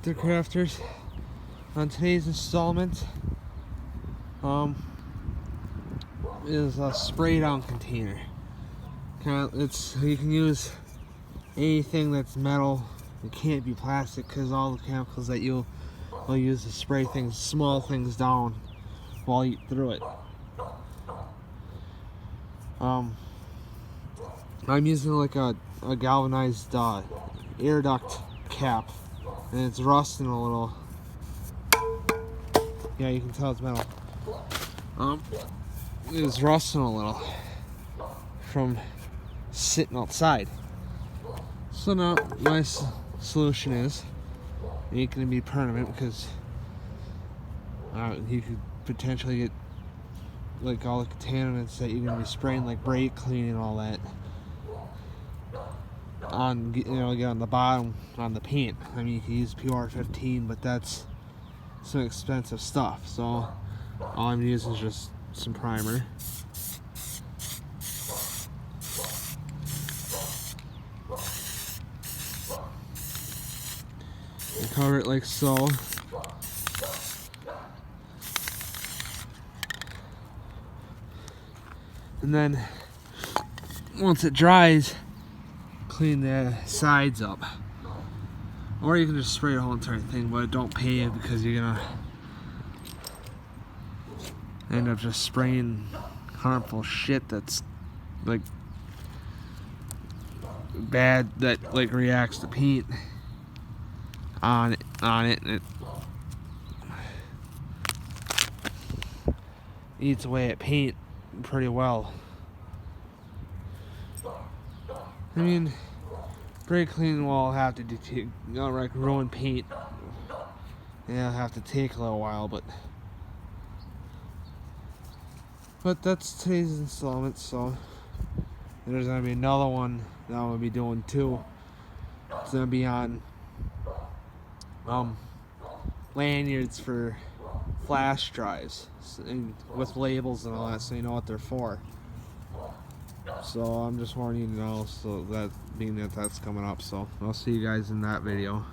Victor Crafters. On today's installment is a spray down container. You can use anything that's metal. It can't be plastic because all the chemicals that you'll use to spray things, small things down while you eat through it. I'm using like a galvanized air duct cap, and it's rusting a little. Yeah, you can tell it's metal. It's rusting a little from sitting outside. So now my solution is, it ain't gonna be permanent because you could potentially get like all the contaminants that you're gonna be spraying, like brake cleaning and all that, on get on the bottom on the paint. I mean, you can use PR15, but that's some expensive stuff. So all I'm using is just some primer. And cover it like so. And then once it dries, clean the sides up. Or you can just spray the whole entire thing, but don't pay it because you're gonna end up just spraying harmful shit that's like bad, that like reacts to paint on it, and it eats away at paint pretty well. I mean, brake cleaning will have to like ruin paint. Yeah, it'll have to take a little while, but that's today's installment. So there's gonna be another one that I'm gonna be doing too. It's gonna be on lanyards for flash drives, and with labels and all that, so you know what they're for. So I'm just warning you now, so that being that that's coming up. So I'll see you guys in that video.